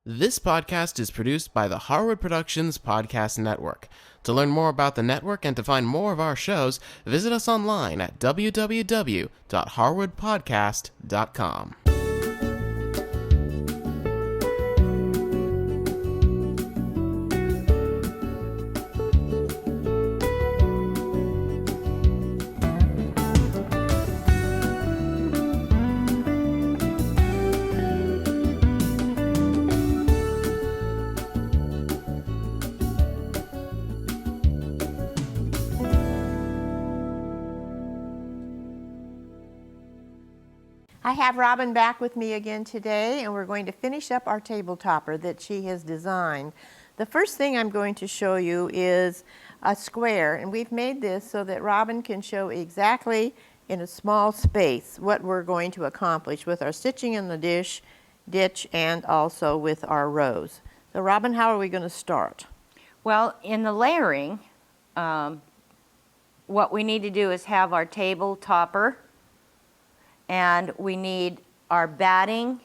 This podcast is produced by the Harwood Productions Podcast Network. To learn more about the network and to find more of our shows, visit us online at www.harwoodpodcast.com. I have Robin back with me again today, and we're going to finish up our table topper that she has designed. The first thing I'm going to show you is a square, and we've made this so that Robin can show exactly in a small space what we're going to accomplish with our stitching in the ditch and also with our rows. So Robin, how are we going to start? Well, in the layering, what we need to do is have our table topper, and we need our batting,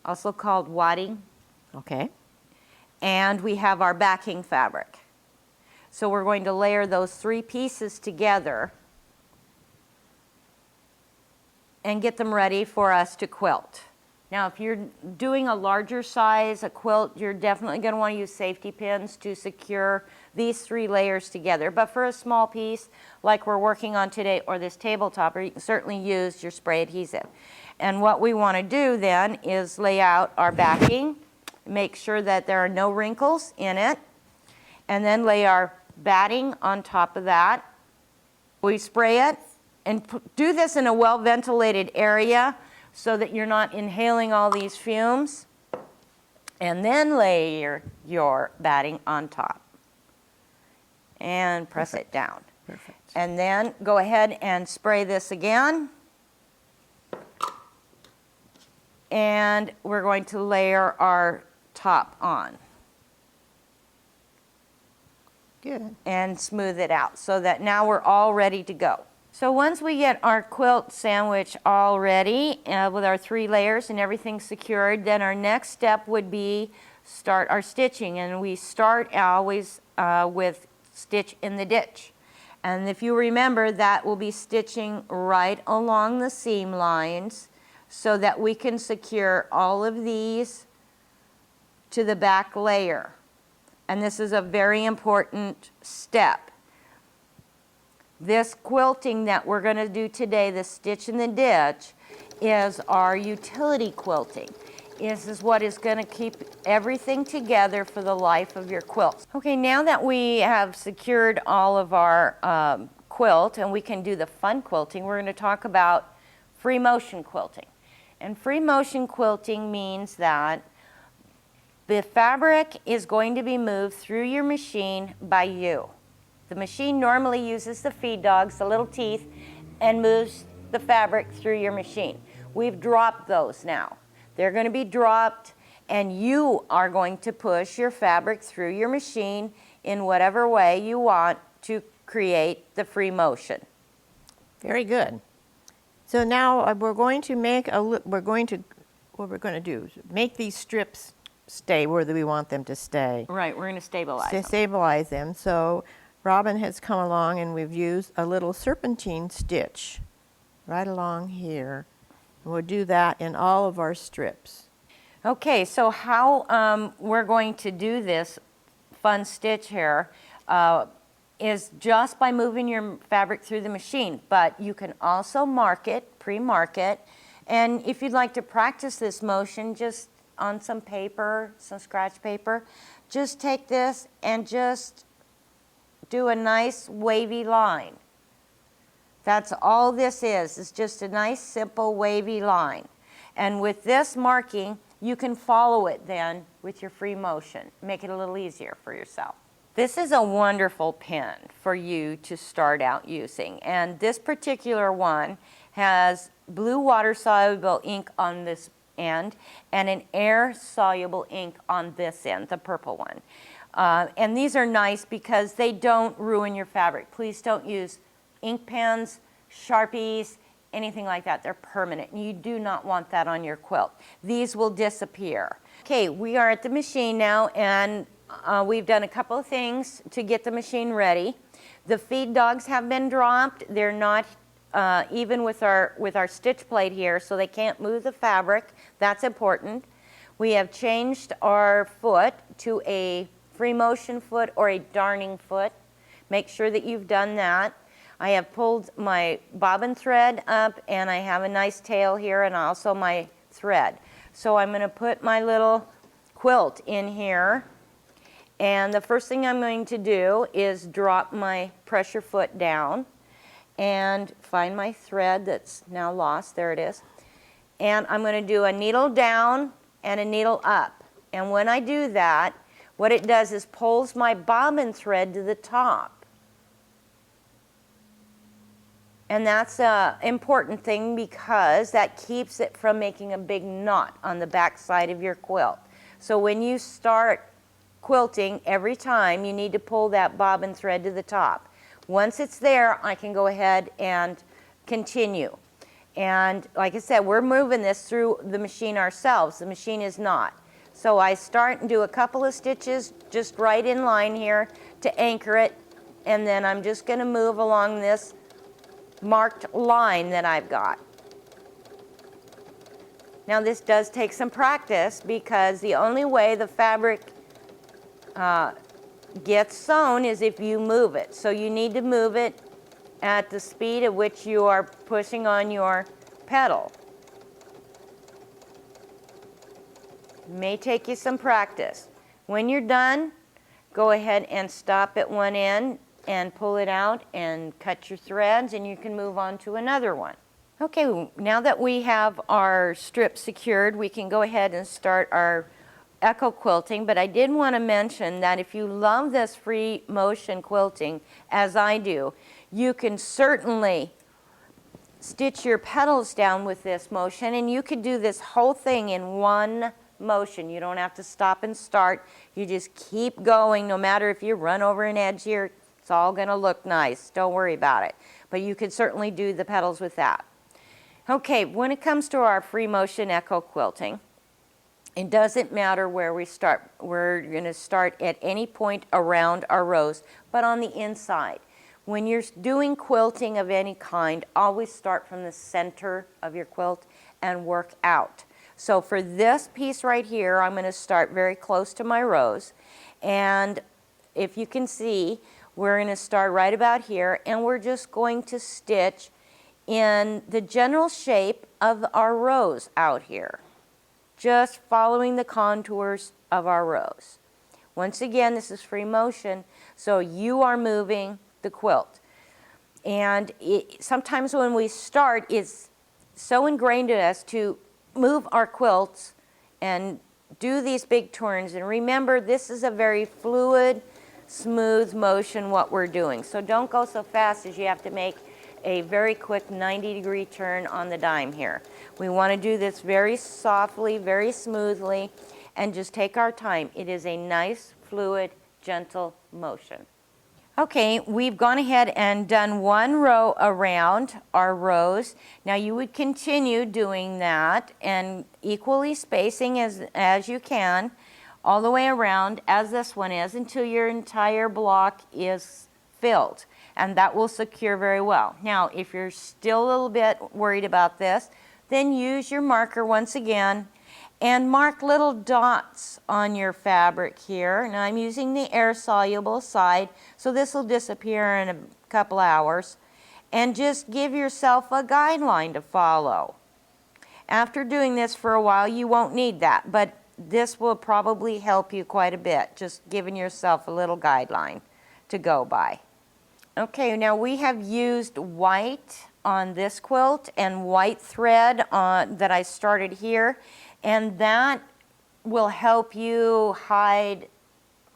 also called wadding. Okay. And we have our backing fabric. So we're going to layer those three pieces together and get them ready for us to quilt. Now, if you're doing a larger size, a quilt, you're definitely going to want to use safety pins to secure these three layers together. But for a small piece, like we're working on today, or this table topper, you can certainly use your spray adhesive. And what we want to do then is lay out our backing, make sure that there are no wrinkles in it, and then lay our batting on top of that. We spray it, and do this in a well-ventilated area so that you're not inhaling all these fumes, and then lay your batting on top and press it down. Perfect. And then go ahead and spray this again, and we're going to layer our top on. Good. And smooth it out so that now we're all ready to go. So once we get our quilt sandwich all ready with our three layers and everything secured, then our next step would be start our stitching. And we start always with stitch in the ditch. And if you remember, that will be stitching right along the seam lines so that we can secure all of these to the back layer. And this is a very important step. This quilting that we're going to do today, the stitch in the ditch, is our utility quilting. This is what is going to keep everything together for the life of your quilt. Okay, now that we have secured all of our quilt and we can do the fun quilting, we're going to talk about free motion quilting. And free motion quilting means that the fabric is going to be moved through your machine by you. The machine normally uses the feed dogs, the little teeth, and moves the fabric through your machine. We've dropped those now. They're going to be dropped, and you are going to push your fabric through your machine in whatever way you want to create the free motion. Very good. So now we're going to make what we're going to do is make these strips stay where we want them to stay. Right, we're going to stabilize them. Stabilize them. So Robin has come along and we've used a little serpentine stitch right along here. And we'll do that in all of our strips. Okay, so how we're going to do this fun stitch here is just by moving your fabric through the machine, but you can also mark it, pre-mark it, and if you'd like to practice this motion just on some paper, some scratch paper, just take this and just do a nice wavy line. That's all this is just a nice simple wavy line. And with this marking, you can follow it then with your free motion. Make it a little easier for yourself. This is a wonderful pen for you to start out using. And this particular one has blue water-soluble ink on this end and an air-soluble ink on this end, the purple one. And these are nice because they don't ruin your fabric. Please don't use ink pens, Sharpies, anything like that. They're permanent. You do not want that on your quilt. These will disappear. Okay, we are at the machine now, and we've done a couple of things to get the machine ready. The feed dogs have been dropped. They're not even with our stitch plate here, so they can't move the fabric. That's important. We have changed our foot to a free motion foot or a darning foot. Make sure that you've done that. I have pulled my bobbin thread up, and I have a nice tail here and also my thread. So I'm going to put my little quilt in here, and the first thing I'm going to do is drop my pressure foot down and find my thread that's now lost. There it is. And I'm going to do a needle down and a needle up. And when I do that, what it does is pulls my bobbin thread to the top. And that's an important thing because that keeps it from making a big knot on the back side of your quilt. So when you start quilting, every time you need to pull that bobbin thread to the top. Once it's there, I can go ahead and continue. And like I said, we're moving this through the machine ourselves. The machine is not. So I start and do a couple of stitches just right in line here to anchor it, and then I'm just going to move along this marked line that I've got. Now this does take some practice because the only way the fabric gets sewn is if you move it. So you need to move it at the speed at which you are pushing on your pedal. May take you some practice. When you're done, go ahead and stop at one end and pull it out and cut your threads, and you can move on to another one. Okay, now that we have our strip secured, we can go ahead and start our echo quilting, but I did want to mention that if you love this free motion quilting, as I do, you can certainly stitch your petals down with this motion, and you could do this whole thing in one motion. You don't have to stop and start. You just keep going, no matter if you run over an edge here. It's all going to look nice. Don't worry about it. But you could certainly do the petals with that. Okay, when it comes to our free motion echo quilting, it doesn't matter where we start. We're going to start at any point around our rows, but on the inside. When you're doing quilting of any kind, always start from the center of your quilt and work out. So for this piece right here, I'm going to start very close to my rows. And if you can see, we're going to start right about here, and we're just going to stitch in the general shape of our rows out here, just following the contours of our rows. Once again, this is free motion, so you are moving the quilt. And sometimes when we start, it's so ingrained in us to move our quilts and do these big turns. And remember, this is a very fluid, smooth motion what we're doing. So don't go so fast as you have to make a very quick 90-degree turn on the dime here. We want to do this very softly, very smoothly, and just take our time. It is a nice, fluid, gentle motion. Okay, we've gone ahead and done one row around our rows. Now you would continue doing that and equally spacing as you can all the way around, as this one is, until your entire block is filled. And that will secure very well. Now, if you're still a little bit worried about this, then use your marker once again and mark little dots on your fabric here. Now I'm using the air-soluble side, so this will disappear in a couple hours. And just give yourself a guideline to follow. After doing this for a while, you won't need that, but this will probably help you quite a bit, just giving yourself a little guideline to go by. Okay, now we have used white on this quilt and white thread that I started here, and that will help you hide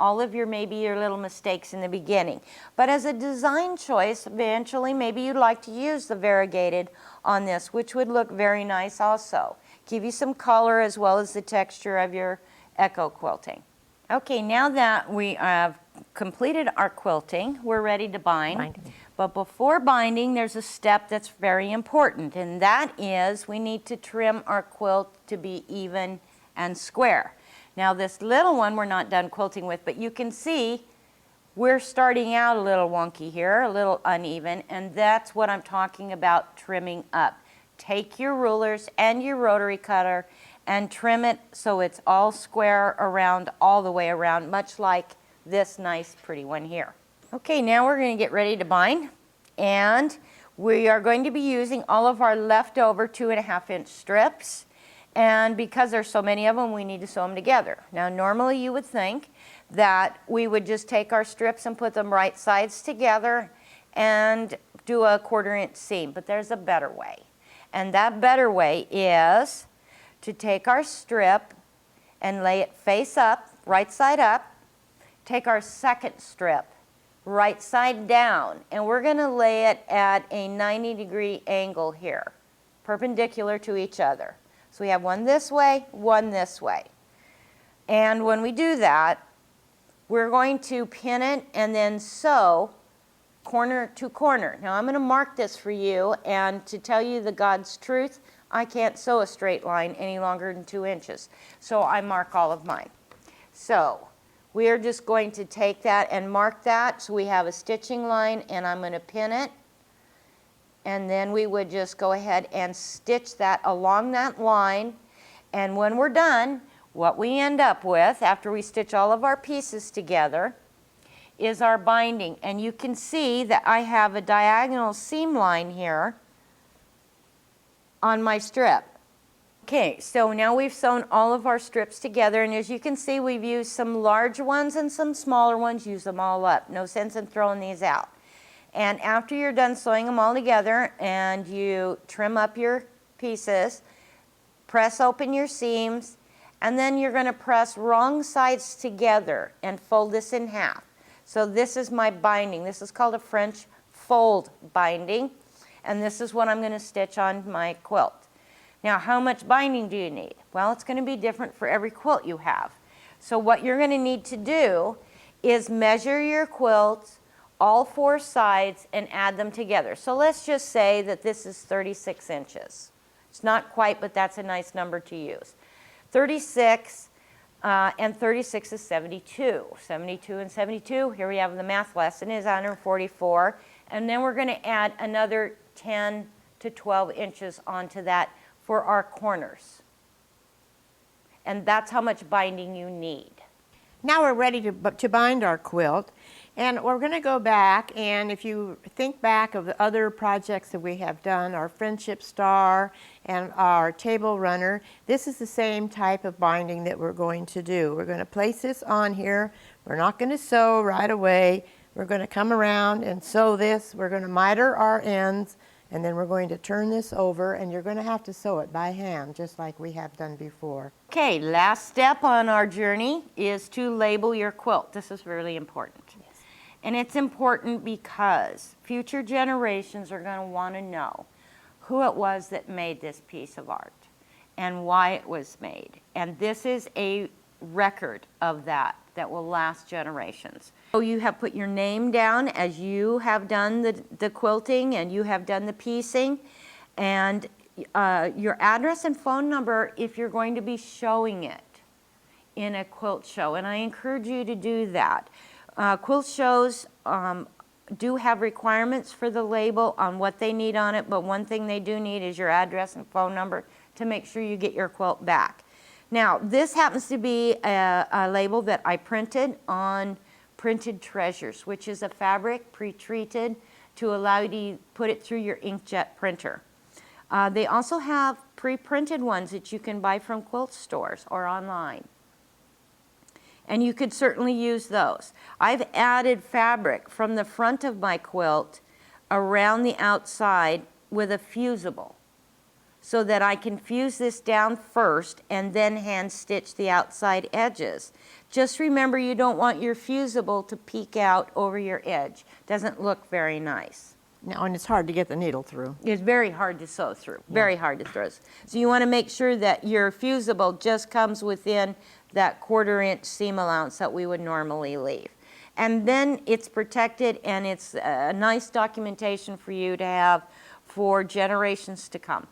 all of maybe your little mistakes in the beginning. But as a design choice, eventually maybe you'd like to use the variegated on this, which would look very nice also. Give you some color as well as the texture of your echo quilting. Okay, now that we have completed our quilting, we're ready to bind. But before binding, there's a step that's very important, and that is we need to trim our quilt to be even and square. Now this little one we're not done quilting with, but you can see we're starting out a little wonky here, a little uneven, and that's what I'm talking about trimming up. Take your rulers and your rotary cutter and trim it so it's all square around, all the way around, much like this nice pretty one here. Okay, now we're going to get ready to bind, and we are going to be using all of our leftover 2.5-inch strips, and because there's so many of them, we need to sew them together. Now normally you would think that we would just take our strips and put them right sides together and do a 1/4-inch seam, but there's a better way. And that better way is to take our strip and lay it face up, right side up, take our second strip, right side down, and we're going to lay it at a 90-degree angle here, perpendicular to each other. So we have one this way, one this way. And when we do that, we're going to pin it and then sew corner to corner. Now I'm going to mark this for you, and to tell you the God's truth, I can't sew a straight line any longer than 2 inches. So I mark all of mine. So we are just going to take that and mark that so we have a stitching line, and I'm going to pin it, and then we would just go ahead and stitch that along that line. And when we're done, what we end up with after we stitch all of our pieces together is our binding. And you can see that I have a diagonal seam line here on my strip. Okay, so now we've sewn all of our strips together, and as you can see, we've used some large ones and some smaller ones. Use them all up. No sense in throwing these out. And after you're done sewing them all together and you trim up your pieces, press open your seams, and then you're going to press wrong sides together and fold this in half. So this is my binding. This is called a French fold binding, and this is what I'm going to stitch on my quilt. Now, how much binding do you need? Well, it's going to be different for every quilt you have. So what you're going to need to do is measure your quilts, all 4 sides, and add them together. So let's just say that this is 36 inches. It's not quite, but that's a nice number to use. 36 and 36 is 72. 72 and 72, here we have the math lesson, is 144. And then we're going to add another 10 to 12 inches onto that for our corners. And that's how much binding you need. Now we're ready to bind our quilt, and we're going to go back, and if you think back of the other projects that we have done, our friendship star and our table runner, this is the same type of binding that we're going to do. We're going to place this on here. We're not going to sew right away. We're going to come around and sew this. We're going to miter our ends, and then we're going to turn this over, and you're going to have to sew it by hand, just like we have done before. Okay, last step on our journey is to label your quilt. This is really important. Yes. And it's important because future generations are going to want to know who it was that made this piece of art and why it was made. And this is a record of that will last generations. So you have put your name down as you have done the quilting and you have done the piecing, and your address and phone number if you're going to be showing it in a quilt show, and I encourage you to do that. Quilt shows do have requirements for the label on what they need on it, but one thing they do need is your address and phone number to make sure you get your quilt back. Now, this happens to be a label that I printed on Printed Treasures, which is a fabric pre-treated to allow you to put it through your inkjet printer. They also have pre-printed ones that you can buy from quilt stores or online. And you could certainly use those. I've added fabric from the front of my quilt around the outside with a fusible, so that I can fuse this down first and then hand stitch the outside edges. Just remember, you don't want your fusible to peek out over your edge. Doesn't look very nice. Now, and it's hard to get the needle through. It's very hard to sew through, very hard to throw. So you want to make sure that your fusible just comes within that 1/4 inch seam allowance that we would normally leave. And then it's protected, and it's a nice documentation for you to have for generations to come.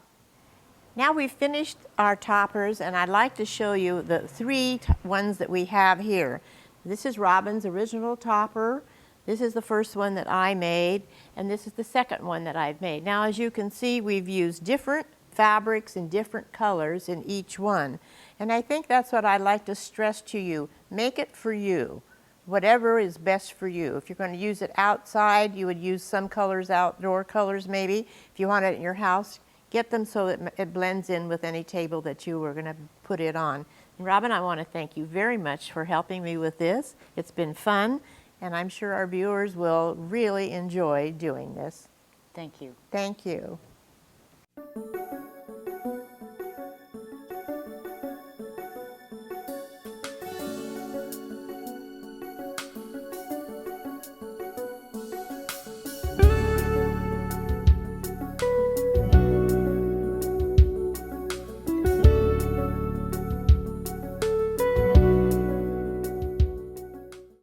Now we've finished our toppers, and I'd like to show you the three ones that we have here. This is Robin's original topper. This is the first one that I made, and this is the second one that I've made. Now, as you can see, we've used different fabrics and different colors in each one. And I think that's what I'd like to stress to you. Make it for you. Whatever is best for you. If you're going to use it outside, you would use some colors, outdoor colors maybe. If you want it in your house, get them so that it blends in with any table that you were going to put it on. And Robin, I want to thank you very much for helping me with this. It's been fun, and I'm sure our viewers will really enjoy doing this. Thank you. Thank you.